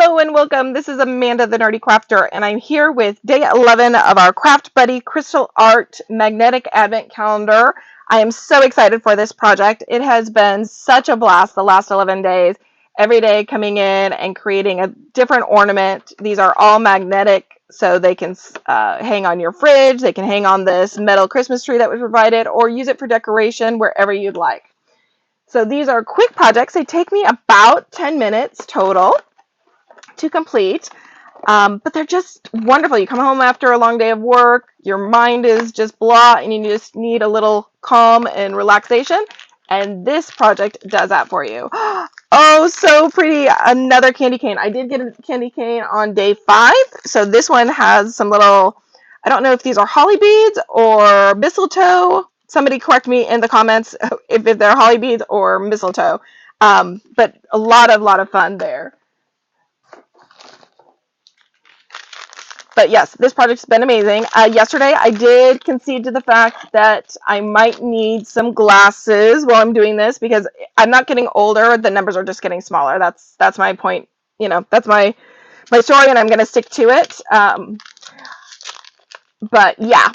Hello and welcome. This is Amanda the Nerdy Crafter, and I'm here with day 11 of our Craft Buddy Crystal Art Magnetic Advent Calendar. I am so excited for this project. It has been such a blast the last 11 days. Every day coming in and creating a different ornament. These are all magnetic, so they can hang on your fridge. They can hang on this metal Christmas tree that was provided, or use it for decoration wherever you'd like. So these are quick projects. They take me about 10 minutes total to complete, but they're just wonderful. You come home after a long day of work, your mind is just blah, and you just need a little calm and relaxation, and this project does that for you. Oh, so pretty. Another candy cane. I did get a candy cane on day 5, so this one has some little, I don't know if these are holly beads or mistletoe. Somebody correct me in the comments if they're holly beads or mistletoe, but a lot of fun there. But yes, this project's been amazing. Yesterday, I did concede to the fact that I might need some glasses while I'm doing this because I'm not getting older. The numbers are just getting smaller. That's my point. You know, that's my story, and I'm going to stick to it. But yeah,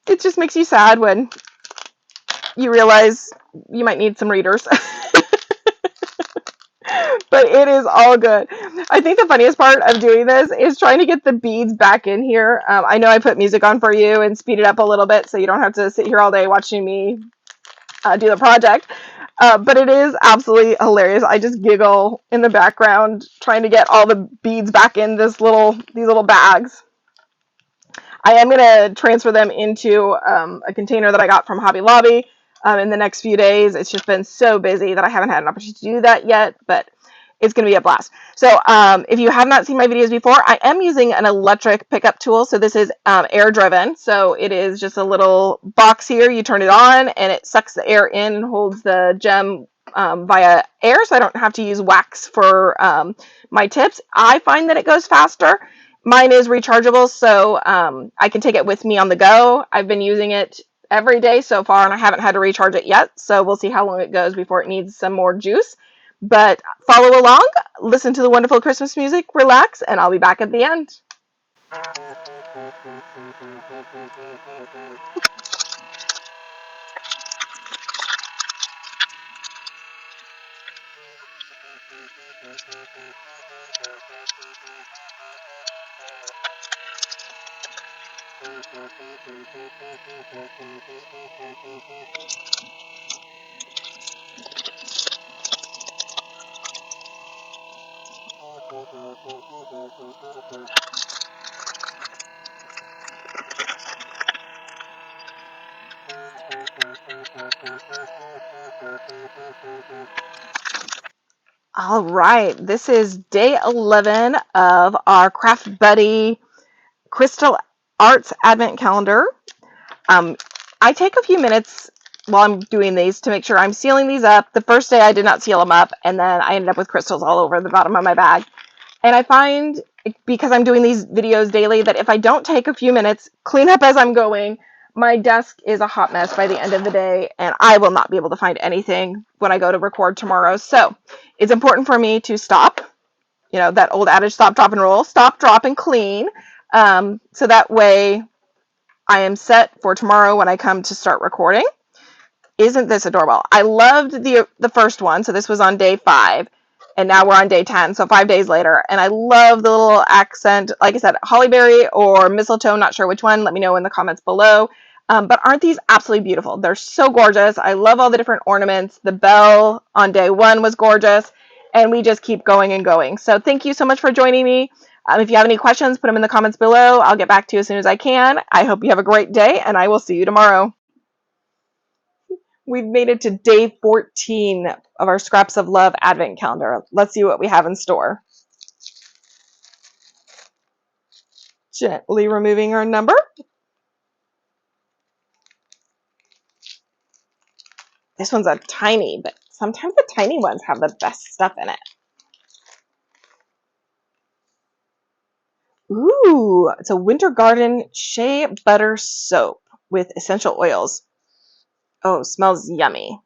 it just makes you sad when you realize you might need some readers. But it is all good. I think the funniest part of doing this is trying to get the beads back in here. I know I put music on for you and speed it up a little bit so you don't have to sit here all day watching me do the project. But it is absolutely hilarious. I just giggle in the background trying to get all the beads back in these little bags. I am going to transfer them into a container that I got from Hobby Lobby in the next few days. It's just been so busy that I haven't had an opportunity to do that yet, but it's going to be a blast. So if you have not seen my videos before, I am using an electric pickup tool. So this is air driven. So it is just a little box here. You turn it on and it sucks the air in and holds the gem via air. So I don't have to use wax for my tips. I find that it goes faster. Mine is rechargeable, so I can take it with me on the go. I've been using it every day so far, and I haven't had to recharge it yet, so we'll see how long it goes before it needs some more juice. But follow along, listen to the wonderful Christmas music, relax, and I'll be back at the end. All right, this is day 11 of our Craft Buddy Crystal Arts Advent Calendar. I take a few minutes while I'm doing these to make sure I'm sealing these up. The first day I did not seal them up, and then I ended up with crystals all over the bottom of my bag. And I find, because I'm doing these videos daily, that if I don't take a few minutes, clean up as I'm going, my desk is a hot mess by the end of the day, and I will not be able to find anything when I go to record tomorrow. So it's important for me to stop. You know, that old adage, stop, drop, and roll. Stop, drop, and clean. So that way I am set for tomorrow when I come to start recording. Isn't this adorable? I loved the first one. So this was on day 5. And now we're on day 10, so 5 days later. And I love the little accent. Like I said, hollyberry or mistletoe, not sure which one. Let me know in the comments below. But aren't these absolutely beautiful? They're so gorgeous. I love all the different ornaments. The bell on day 1 was gorgeous. And we just keep going and going. So thank you so much for joining me. If you have any questions, put them in the comments below. I'll get back to you as soon as I can. I hope you have a great day, and I will see you tomorrow. We've made it to day 14 of our Scraps of Love Advent Calendar. Let's see what we have in store. Gently removing our number. This one's a tiny, but sometimes the tiny ones have the best stuff in it. Ooh, it's a Winter Garden Shea Butter Soap with essential oils. Oh, smells yummy.